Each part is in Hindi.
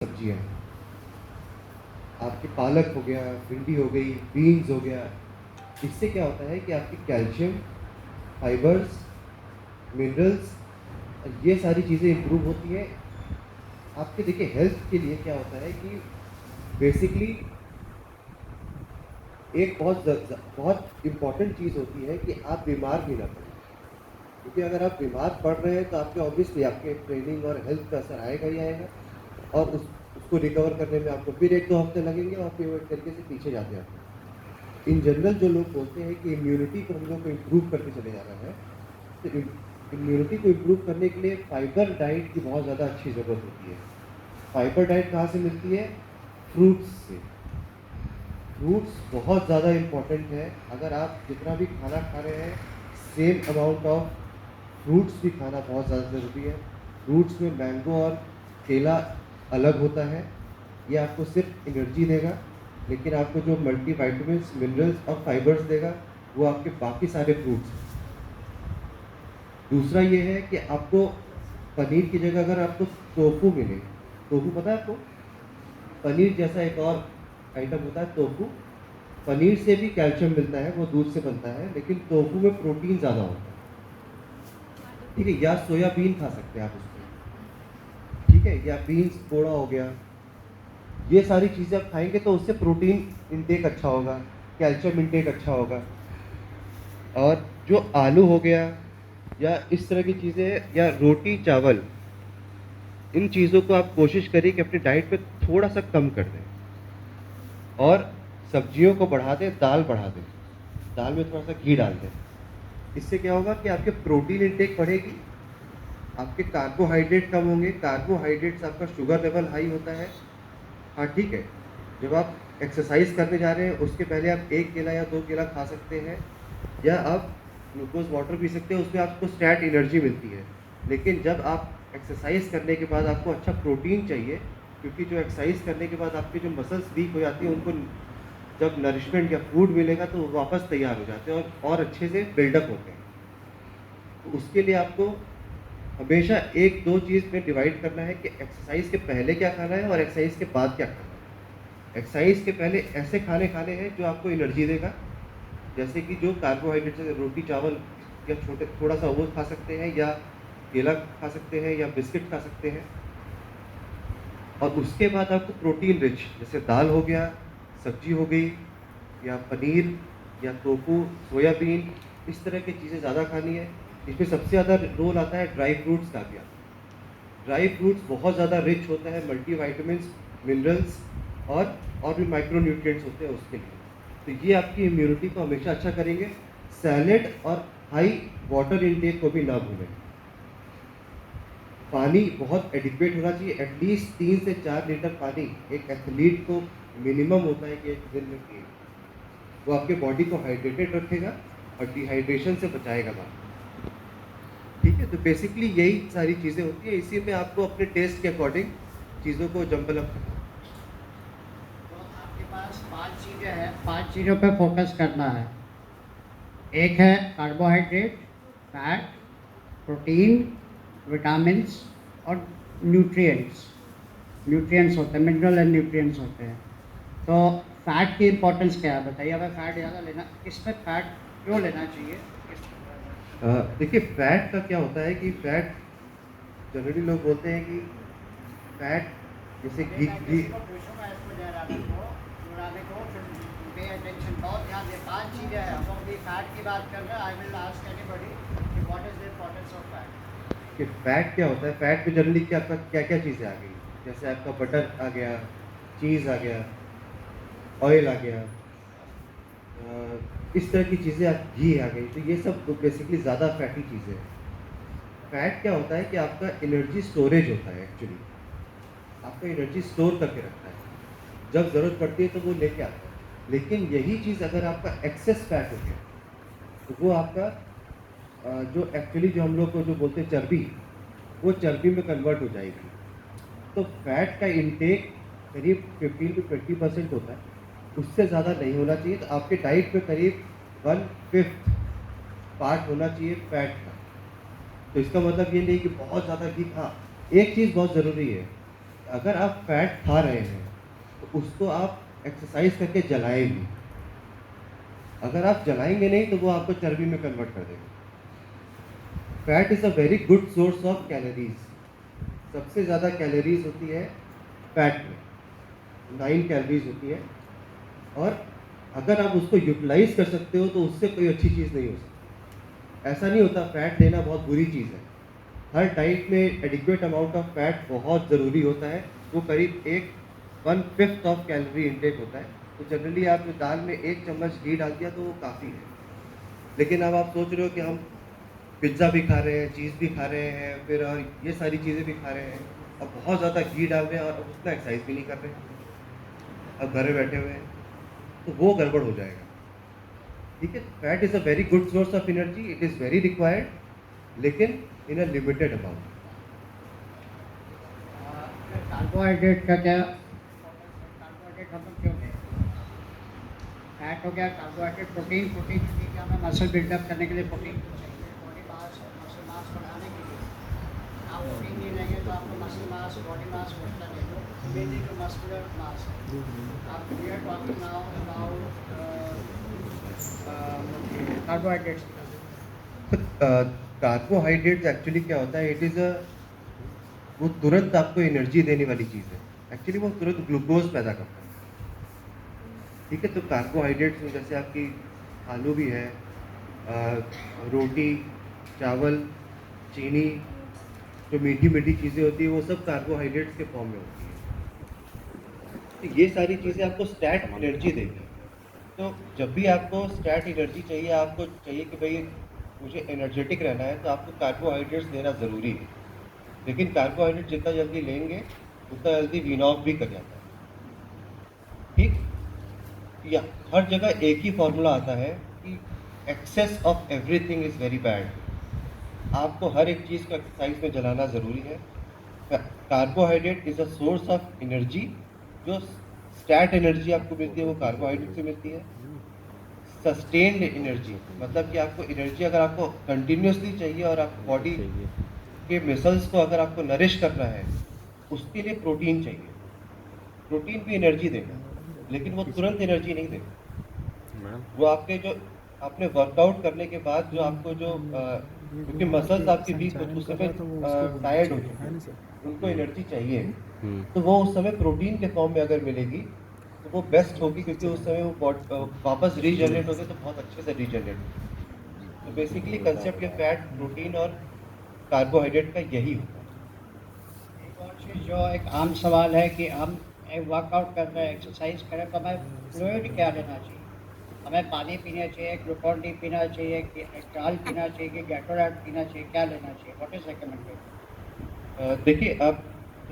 सब्जियाँ आपके पालक हो गया, भिंडी हो गई, बीन्स हो गया। इससे क्या होता है कि आपकी कैल्शियम, फाइबर्स, मिनरल्स ये सारी चीज़ें इम्प्रूव होती हैं। आपके देखिए हेल्थ के लिए क्या होता है कि बेसिकली एक बहुत इम्पोर्टेंट चीज़ होती है कि आप बीमार भी ना पड़ें। क्योंकि अगर आप बीमार पड़ रहे हैं तो आपके ऑब्वियसली आपके ट्रेनिंग और हेल्थ पे असर आएगा ही आएगा और उसको रिकवर करने में आपको फिर 1-2 हफ्ते लगेंगे और फिर वो एक तरीके से पीछे जाते हैं। इन जनरल जो लोग बोलते हैं कि इम्यूनिटी को हम लोग को इम्प्रूव करके चले जाना है, तो इम्यूनिटी को इम्प्रूव करने के लिए फाइबर डाइट की बहुत ज़्यादा अच्छी ज़रूरत होती है। फाइबर डाइट कहाँ से मिलती है? फ्रूट्स से। फ्रूट्स बहुत ज़्यादा इम्पोर्टेंट है। अगर आप जितना भी खाना खा रहे हैं, सेम अमाउंट ऑफ फ्रूट्स भी खाना बहुत ज़्यादा ज़रूरी है। फ्रूट्स में मैंगो और केला अलग होता है। ये आपको सिर्फ एनर्जी देगा, लेकिन आपको जो मल्टीविटामिन्स, मिनरल्स और फाइबर्स देगा, वो आपके बाकी सारे फ्रूट्स हैं। दूसरा ये है कि आपको पनीर की जगह अगर आपको टोफू मिले, टोफू पता है आपको? पनीर जैसा एक और आइटम होता है टोफू। पनीर से भी कैल्शियम मिलता है, वो दूध से बनता है, लेकिन टोफू में प्रोटीन ज़्यादा होता है। ठीक है? या सोयाबीन खा सकते हैं आप उसमें। ठीक है? या बीन्स पोड़ा हो गया। ये सारी चीज़ें आप खाएँगे तो उससे प्रोटीन इंटेक अच्छा होगा, कैल्शियम इंटेक अच्छा होगा। और जो आलू हो गया या इस तरह की चीज़ें या रोटी-चावल, इन चीज़ों को आप कोशिश करिए कि अपनी डाइट में थोड़ा-सा कम कर दें और सब्जियों को बढ़ा दें, दाल बढ़ा दें। दाल में थोड़ा-सा घी डाल दें। इससे क्या होगा कि आपके प्रोटीन इंटेक बढ़ेगी, आपके कार्बोहाइड्रेट कम होंगे। कार्बोहाइड्रेट से आपका शुगर लेवल हाई होता है। हाँ, ठीक है। जब आप एक्सरसाइज़ करने जा रहे हैं, उसके पहले आप 1 केला या 2 केला खा सकते हैं या आप ग्लूकोज़ वाटर पी सकते हैं, उसमें आपको स्टैट एनर्जी मिलती है। लेकिन जब आप एक्सरसाइज़ करने के बाद आपको अच्छा प्रोटीन चाहिए, क्योंकि जो एक्सरसाइज़ करने के बाद आपके जो मसल्स वीक हो जाती हैं, उनको जब नरिशमेंट या फूड मिलेगा, तो वो वापस तैयार हो जाते हैं और अच्छे से बिल्डअप होते हैं। तो उसके लिए आपको हमेशा 1-2 चीज़ में डिवाइड करना है कि एक्सरसाइज़ के पहले क्या खाना है और एक्सरसाइज़ के बाद क्या खाना है। एक्सरसाइज़ के पहले ऐसे खाने खाने हैं जो आपको एनर्जी देगा, जैसे कि जो कार्बोहाइड्रेट से रोटी-चावल या छोटे थोड़ा-सा वो खा सकते हैं या केला खा सकते हैं या बिस्किट खा सकते हैं। और उसके बाद आपको प्रोटीन रिच जैसे दाल हो गया, सब्जी हो गई या पनीर या टोफू, सोयाबीन, इस तरह की चीज़ें ज़्यादा खानी है। इसमें सबसे ज़्यादा रोल आता है ड्राई फ्रूट्स का भी। ड्राई फ्रूट्स बहुत ज़्यादा रिच होता है मल्टीविटामिन्स, मिनरल्स और भी माइक्रो न्यूट्रिएंट्स होते हैं उसके लिए। तो ये आपकी इम्यूनिटी को हमेशा अच्छा करेंगे। सैलेड और हाई वाटर इंटेक को भी ना भूलें। पानी बहुत एडिक्वेट होना चाहिए, एटलीस्ट 3 से 4 लीटर पानी एक एथलीट को मिनिमम होता है कि एक दिन में पिए। वो आपके बॉडी को हाइड्रेटेड रखेगा और डिहाइड्रेशन से बचाएगा बाहर। ठीक है? तो बेसिकली यही सारी चीज़ें होती हैं, इसी में आपको अपने टेस्ट के अकॉर्डिंग चीज़ों को जंबल अप करना है। तो आपके पास 5 चीज़ें हैं, 5 चीज़ों पे फोकस करना है। एक है कार्बोहाइड्रेट, फैट, प्रोटीन, विटामिन्स और न्यूट्रिएंट्स। न्यूट्रिएंट्स होते हैं, मिनरल एंड न्यूट्रिएंट्स होते हैं। तो फैट की इम्पोर्टेंस क्या है बताइए? हमें फैट ज़्यादा लेना, किसमें फैट क्यों लेना चाहिए? देखिए फैट का क्या होता है कि फैट जनरली लोग बोलते हैं कि फैट जैसे घी मैं घी किसी को पूछूंगा इसको जयरानी को, जुड़ाने को, फिर पे अटेंशन, बहुत ध्यान दे। 5 चीज़ें हैं, हम अभी फैट की बात कर रहे हैं। आई विल आस्क एनीबॉडी कि what is the importance of fat. कि फैट क्या होता है, फैट में जनरली क्या आपका क्या-क्या चीज़ें आ गई? जैसे आपका बटर आ गया, चीज़ आ गया, ऑयल आ गया, इस तरह की चीज़ें घी आ गई, तो ये सब बेसिकली ज़्यादा फैटी चीज़ें हैं। फैट क्या होता है कि आपका एनर्जी स्टोरेज होता है एक्चुअली, आपका एनर्जी स्टोर करके रखता है। जब ज़रूरत पड़ती है तो वो लेके आता है। लेकिन यही चीज़ अगर आपका एक्सेस फैट हो गया, तो वो आपका जो एक्चुअली जो हम लोग को जो बोलते हैं चर्बी, वो चर्बी में कन्वर्ट हो जाएगी। तो फैट का इंटेक करीब 15 टू 20% होता है, उससे ज़्यादा नहीं होना चाहिए। तो आपके डाइट में करीब 1/5 पार्ट होना चाहिए फैट का। तो इसका मतलब ये नहीं कि बहुत ज़्यादा घी। हाँ, एक चीज़ बहुत ज़रूरी है, अगर आप फैट खा रहे हैं तो उसको आप एक्सरसाइज करके जलाएं भी। अगर आप जलाएंगे नहीं तो वो आपको चर्बी में कन्वर्ट कर देगा। Fat is a very good source of calories. सबसे ज़्यादा कैलोरीज होती है फैट में, 9 कैलोरीज होती है। और अगर आप उसको यूटिलाइज कर सकते हो तो उससे कोई अच्छी चीज़ नहीं हो सकती। ऐसा नहीं होता फैट लेना बहुत बुरी चीज़ है। हर डाइट में एडिक्वेट अमाउंट ऑफ फैट बहुत ज़रूरी होता है। वो करीब 1/5 ऑफ कैलोरी इनटेक होता है। तो जनरली आप जो दाल में 1 चम्मच घी डाल दिया तो वो काफ़ी है। लेकिन अब आप सोच रहे हो कि हम पिज़्ज़ा भी खा रहे हैं, चीज़ भी खा रहे हैं, फिर और ये सारी चीज़ें भी खा रहे हैं, अब बहुत ज़्यादा घी डाल रहे हैं और अब उतना एक्सरसाइज भी नहीं कर रहे हैं, अब घर में बैठे हुए हैं, तो वो गड़बड़ हो जाएगा। ठीक है? Fat is a very good source of energy, it is very required, लेकिन इन अ लिमिटेड अमाउंट। कार्बोहाइड्रेट का क्या कार्बोहाइड्रेट हम लोग क्यों लें? फैट हो गया, कार्बोहाइड्रेट, प्रोटीन प्रोटीन के लिए क्या हमें मसल बिल्डअप करने के लिए प्रोटीन चाहिए, बॉडी मास मसल मास बढ़ाने के लिए। आप प्रोटीन नहीं लेंगे तो आपको मसल मास बॉडी मास बढ़ता नहीं, तो मेनली जो मस्कुलर मास है। आप we are talking now about carbohydrates की बात। कार्बोहाइड्रेट्स एक्चुअली क्या होता है, इट इज़ अ वो तुरंत आपको एनर्जी देने वाली चीज़ है। एक्चुअली वो तुरंत ग्लूकोज़ पैदा करता है। ठीक है? तो कार्बोहाइड्रेट्स में जैसे आपकी आलू भी है, रोटी, चावल, चीनी, जो मीठी-मीठी चीज़ें होती हैं, वो सब कार्बोहाइड्रेट्स के फॉर्म में होती हैं। तो ये सारी चीज़ें आपको स्टैट एनर्जी देंगी। तो जब भी आपको स्टैट एनर्जी चाहिए, आपको चाहिए कि भई मुझे एनर्जेटिक रहना है, तो आपको कार्बोहाइड्रेट्स लेना ज़रूरी है। लेकिन कार्बोहाइड्रेट जितना जल्दी लेंगे, उतना जल्दी वीन ऑफ भी कर जाता है। ठीक? या हर जगह एक ही फॉर्मूला आता है कि excess of everything is very bad. आपको हर एक चीज़ को एक्सरसाइज में जलाना ज़रूरी है। Carbohydrate is a source of energy. जो स्टैट एनर्जी आपको मिलती है वो कार्बोहाइड्रेट से मिलती है। सस्टेन्ड एनर्जी मतलब कि आपको एनर्जी अगर आपको कंटिन्यूअसली चाहिए और आपको बॉडी के मसल्स को अगर आपको नरिश करना है, उसके लिए प्रोटीन चाहिए। प्रोटीन भी एनर्जी देगा, लेकिन वो तुरंत एनर्जी नहीं देगा। वो आपके जो आपने वर्कआउट करने के बाद जो आपको जो क्योंकि मसल्स आपके वीक हो उस समय टायर्ड हो चुके होते हैं, उनको एनर्जी चाहिए। तो वो उस समय प्रोटीन के फॉर्म में अगर मिलेगी तो वो बेस्ट होगी, क्योंकि उस समय वो वापस रीजनरेट होगी तो बहुत अच्छे से रीजनरेट होगी। तो बेसिकली कंसेप्ट ये फैट, प्रोटीन और कार्बोहाइड्रेट का यही होता है। एक और चीज़ जो एक आम सवाल है कि हम वर्कआउट कर रहे हैं, एक्सरसाइज करें तो हमें फ्लूइड क्या लेना चाहिए? हमें पानी पीना चाहिए, ग्लूकॉन डी पीना चाहिए कि एस्ट्राल पीना चाहिए कि गैटोरेट पीना चाहिए, क्या लेना चाहिए? What is recommended? देखिए आप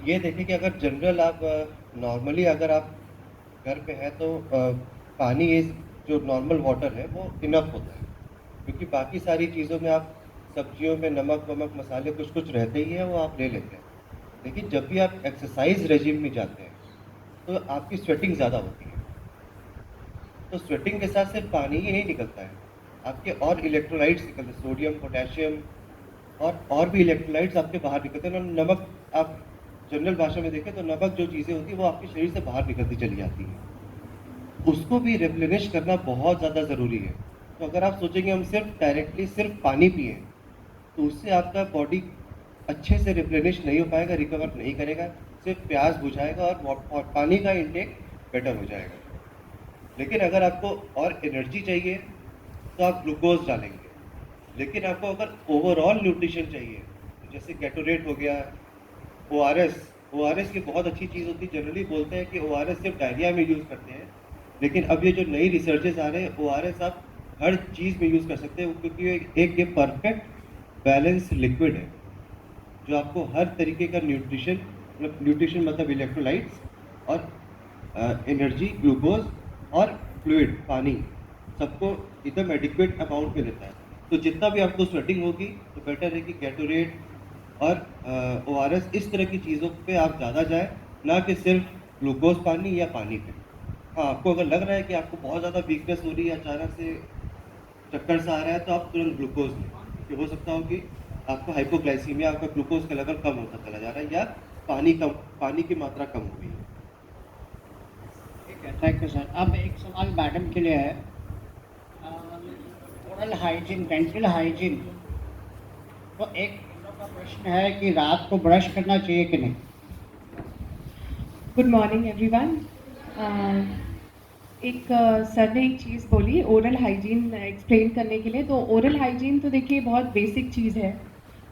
ये देखिए कि अगर जनरल आप नॉर्मली अगर आप घर पे हैं तो पानी इज़ जो नॉर्मल वाटर है वो इनफ होता है। क्योंकि बाकी सारी चीज़ों में आप सब्जियों में नमक-वमक मसाले कुछ-कुछ रहते ही हैं, वो आप ले लेते हैं। लेकिन जब भी आप एक्सरसाइज़ रेजिम में जाते हैं, तो आपकी स्वेटिंग ज़्यादा होती है। तो स्वेटिंग के साथ सिर्फ पानी ही नहीं निकलता है, आपके और इलेक्ट्रोलाइट्स निकलते हैं, सोडियम, पोटेशियम और भी इलेक्ट्रोलाइट्स आपके बाहर निकलते हैं। और नमक आप जनरल भाषा में देखें तो नमक जो चीज़ें होती हैं वो आपके शरीर से बाहर निकलती चली जाती हैं। उसको भी रिप्लेनिश करना बहुत ज़्यादा ज़रूरी है। तो अगर आप सोचेंगे हम सिर्फ डायरेक्टली सिर्फ पानी पिएँ, तो उससे आपका बॉडी अच्छे से रिप्लेनिश नहीं हो पाएगा, रिकवर नहीं करेगा, सिर्फ प्यास बुझाएगा और पानी का इंटेक बेटर हो जाएगा। लेकिन अगर आपको और एनर्जी चाहिए, तो आप ग्लूकोज़ डालेंगे। लेकिन आपको अगर ओवरऑल न्यूट्रिशन चाहिए, तो जैसे गैटोरेट हो गया, ओआरएस, ओआरएस की बहुत अच्छी चीज़ होती है। जनरली बोलते हैं कि ओआरएस सिर्फ डायरिया में यूज़ करते हैं, लेकिन अब ये जो नई रिसर्चेज़ आ रहे हैं, ओआरएस आप हर चीज़ में यूज़ कर सकते हैं, क्योंकि ये एक ये परफेक्ट बैलेंस लिक्विड है, जो आपको हर तरीके का न्यूट्रिशन मतलब इलेक्ट्रोलाइट्स और एनर्जी, ग्लूकोज़ और फ्लूइड, पानी, सबको एकदम एडिक्वेट अमाउंट में देता है। तो जितना भी आपको स्वेटिंग होगी, तो बेटर है कि गैटोरेट और ओआरएस इस तरह की चीज़ों पे आप ज़्यादा जाएँ, ना कि सिर्फ ग्लूकोज़ पानी या पानी पे। हाँ, आपको अगर लग रहा है कि आपको बहुत ज़्यादा वीकनेस हो रही है, अचानक से चक्कर सा आ रहा है, तो आप तुरंत ग्लूकोज़ लें। क्योंकि हो सकता हो कि आपको हाइपोग्लाइसीमिया, आपका ग्लूकोज़ का लेवल कम होता चला जा रहा है, या पानी की मात्रा कम हुई है। ठीक है, थैंक यू सर। अब एक सवाल मैडम के लिए है। ओरल हाइजीन, डेंटल हाइजीन, तो एक हम लोग का प्रश्न है कि रात को ब्रश करना चाहिए कि नहीं। Good morning everyone. सर ने एक चीज़ बोली ओरल हाइजीन एक्सप्लेन करने के लिए। तो ओरल हाइजीन तो देखिए बहुत बेसिक चीज़ है।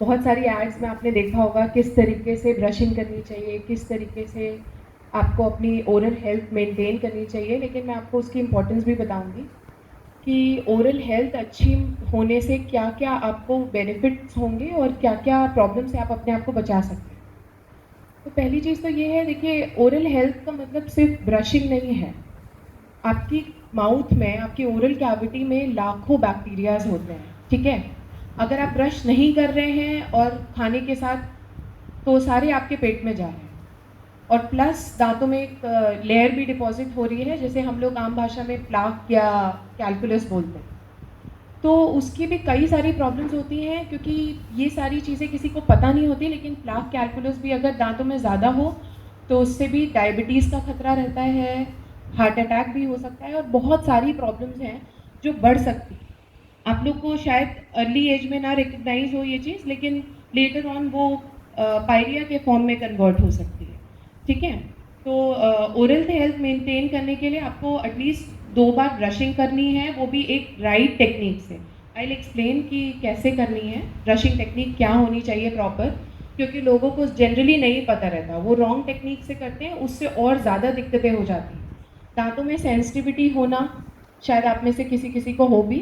बहुत सारी एड्स में आपने देखा होगा किस तरीके से ब्रशिंग करनी चाहिए, किस तरीके से आपको अपनी ओरल हेल्थ मेंटेन करनी चाहिए। लेकिन मैं आपको उसकी इम्पोर्टेंस भी बताऊंगी कि ओरल हेल्थ अच्छी होने से क्या क्या आपको बेनिफिट्स होंगे और क्या क्या प्रॉब्लम से आप अपने आप को बचा सकते हैं। तो पहली चीज़ तो ये है, देखिए ओरल हेल्थ का मतलब सिर्फ ब्रशिंग नहीं है। आपकी माउथ में, आपकी ओरल कैविटी में लाखों बैक्टीरियाज होते हैं, ठीक है। अगर आप ब्रश नहीं कर रहे हैं और खाने के साथ, तो सारे आपके पेट में जा रहे हैं और प्लस दांतों में एक लेयर भी डिपॉजिट हो रही है, जैसे हम लोग आम भाषा में प्लाक या कैलकुलस बोलते हैं। तो उसकी भी कई सारी प्रॉब्लम्स होती हैं, क्योंकि ये सारी चीज़ें किसी को पता नहीं होती। लेकिन प्लाक कैलकुलस भी अगर दांतों में ज़्यादा हो तो उससे भी डायबिटीज़ का खतरा रहता है, हार्ट अटैक भी हो सकता है और बहुत सारी प्रॉब्लम्स हैं जो बढ़ सकती हैं। आप लोग को शायद अर्ली एज में ना रिकग्नाइज हो ये चीज़, लेकिन लेटर ऑन वो पायरिया के फॉर्म में कन्वर्ट हो सकती है, ठीक है। तो ओरल हेल्थ मेंटेन करने के लिए आपको एटलीस्ट 2 बार ब्रशिंग करनी है, वो भी एक राइट टेक्निक से। आई विल एक्सप्लेन कि कैसे करनी है, ब्रशिंग टेक्निक क्या होनी चाहिए प्रॉपर, क्योंकि लोगों को जनरली नहीं पता रहता। वो रॉन्ग टेक्निक से करते हैं, उससे और ज़्यादा दिक्कतें हो जाती हैं। दांतों में सेंसिटिविटी होना, शायद आप में से किसी किसी को हो भी,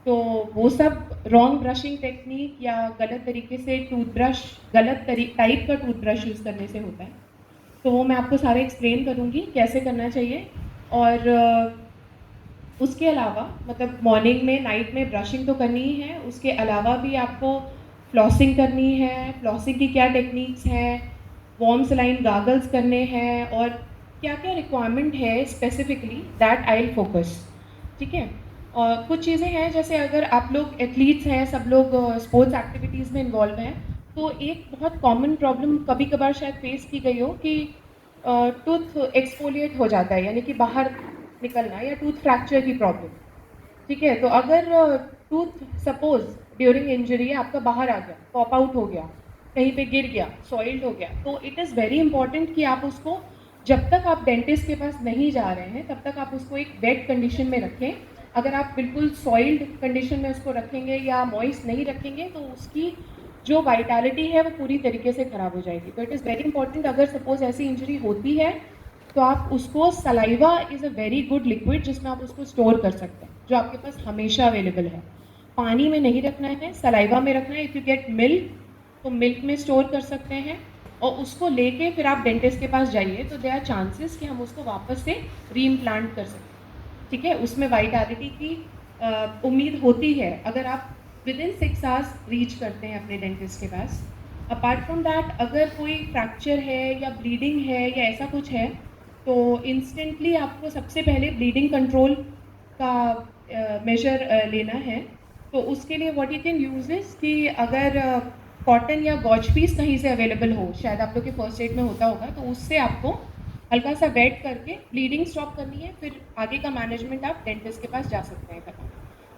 तो वो सब रॉन्ग ब्रशिंग टेक्निक या गलत तरीके से टूथब्रश, टाइप का टूथब्रश यूज़ करने से होता है। तो वो मैं आपको सारा एक्सप्लेन करूँगी कैसे करना चाहिए। और उसके अलावा मतलब मॉर्निंग में, नाइट में ब्रशिंग तो करनी ही है, उसके अलावा भी आपको फ्लॉसिंग करनी है। फ्लॉसिंग की क्या टेक्निक्स हैं, वार्म सलाइन गागल्स करने हैं और क्या क्या रिक्वायरमेंट है specifically, that I will focus, ठीक है। और कुछ चीज़ें हैं, जैसे अगर आप लोग एथलीट्स हैं, सब लोग स्पोर्ट्स एक्टिविटीज़ में इन्वॉल्व हैं, तो एक बहुत कॉमन प्रॉब्लम कभी कभार शायद फेस की गई हो कि टूथ एक्सफोलिएट हो जाता है, यानी कि बाहर निकलना, या टूथ फ्रैक्चर की प्रॉब्लम, ठीक है। तो अगर टूथ सपोज ड्यूरिंग इंजरी आपका बाहर आ गया, पॉप आउट हो गया, कहीं पे गिर गया, सॉइल्ड हो गया, तो इट इज़ वेरी इंपॉर्टेंट कि आप उसको, जब तक आप डेंटिस्ट के पास नहीं जा रहे हैं तब तक आप उसको एक वेट कंडीशन में रखें। अगर आप बिल्कुल सॉइल्ड कंडीशन में उसको रखेंगे या मॉइस्ट नहीं रखेंगे तो उसकी जो वाइटैलिटी है वो पूरी तरीके से ख़राब हो जाएगी। तो इट इज़ वेरी इंपॉर्टेंट, अगर सपोज ऐसी इंजरी होती है तो आप उसको, saliva is a very good liquid जिसमें आप उसको स्टोर कर सकते हैं, जो आपके पास हमेशा अवेलेबल है। पानी में नहीं रखना है, सलाइवा में रखना है। इफ़ यू गेट मिल्क तो मिल्क में स्टोर कर सकते हैं और उसको लेके फिर आप डेंटिस्ट के पास जाइए, तो देयर आर चांसेस कि हम उसको वापस से रीइम्प्लांट कर सकते हैं, ठीक है। उसमें वाइटैलिटी की उम्मीद होती है अगर आप विद इन 6 आवर्स रीच करते हैं अपने डेंटिस्ट के पास। अपार्ट फ्रॉम दैट, अगर कोई फ्रैक्चर है या ब्लीडिंग है या ऐसा कुछ है, तो इंस्टेंटली आपको सबसे पहले ब्लीडिंग कंट्रोल का मेजर लेना है। तो उसके लिए what you can use is कि अगर कॉटन या गॉज पीस कहीं से अवेलेबल हो, शायद आप लोग के फर्स्ट एड में होता होगा, तो उससे आपको हल्का सा वेट करके ब्लीडिंग स्टॉप करनी है, फिर आगे का मैनेजमेंट आप डेंटिस्ट के पास जा सकते हैं करना,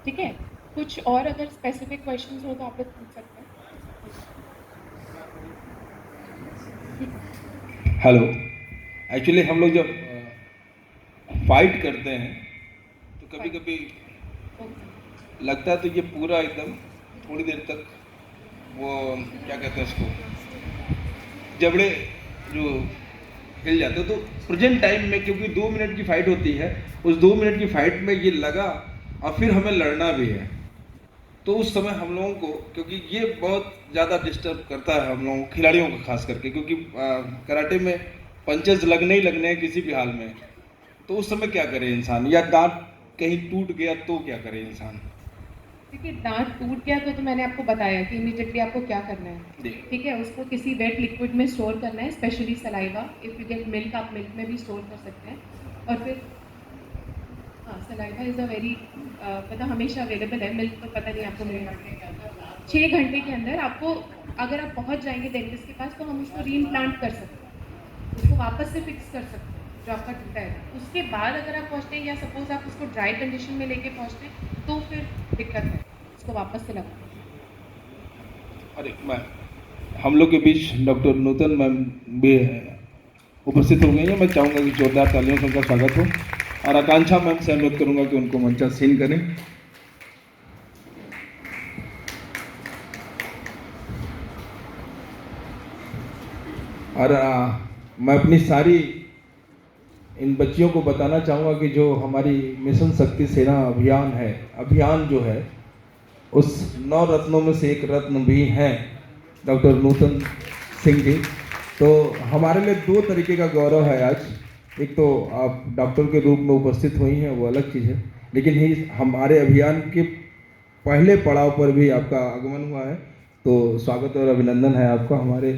ठीक है। कुछ और अगर स्पेसिफिक क्वेश्चंस हो तो आप लोग पूछ सकते हैं। हेलो। एक्चुअली हम लोग जब फाइट करते हैं तो कभी कभी लगता है तो ये पूरा एकदम थोड़ी देर तक वो क्या कहते हैं उसको, जबड़े जो हिल जाते हैं। तो प्रेजेंट टाइम में क्योंकि 2 मिनट की फाइट होती है, उस 2 मिनट की फाइट में ये लगा और फिर हमें लड़ना भी है, तो उस समय हम लोगों को, क्योंकि ये बहुत ज़्यादा डिस्टर्ब करता है हम लोगों खिलाड़ियों को खास करके, क्योंकि कराटे में पंचेस लगने ही लगने हैं किसी भी हाल में। तो उस समय क्या करे इंसान, या दांत कहीं टूट गया तो क्या करे इंसान? देखिए दांत टूट गया तो मैंने आपको बताया कि इमीडिएटली आपको क्या करना है, ठीक है। उसको किसी वेट लिक्विड में स्टोर करना है, specially saliva. If you get milk, आप मिल्क में भी स्टोर कर सकते हैं। और फिर हाँ, सलाइवा इज़ अ वेरी मतलब हमेशा अवेलेबल है। मिल्क तो पता नहीं आपको मिलेगा 6 घंटे के अंदर आपको अगर आप पहुंच जाएंगे डेंटिस्ट के पास तो हम उसको रीइम्प्लांट कर सकते हैं, उसको वापस से फिक्स कर सकते हैं जो आपका टूटा है। उसके बाद अगर आप पहुँचते हैं या सपोज आप उसको ड्राई कंडीशन में लेके पहुँचते हैं तो फिर दिक्कत है, उसको वापस से लगाना। अरे मैं हम लोग के बीच डॉक्टर नूतन मैम भी उपस्थित हो गई हैं। मैं चाहूँगा कि जोरदार तालियों से उनका स्वागत हो और आकांक्षा मैम से अनुरोध करूँगा कि उनको मंचासीन करें। और मैं अपनी सारी इन बच्चियों को बताना चाहूँगा कि जो हमारी मिशन शक्ति सेना अभियान जो है उस 9 रत्नों में से एक रत्न भी हैं डॉक्टर नूतन सिंह जी। तो हमारे लिए 2 तरीके का गौरव है आज। एक तो आप डॉक्टर के रूप में उपस्थित हुई हैं, वो अलग चीज़ है, लेकिन ही हमारे अभियान के पहले पड़ाव पर भी आपका आगमन हुआ है, तो स्वागत और अभिनंदन है आपका हमारे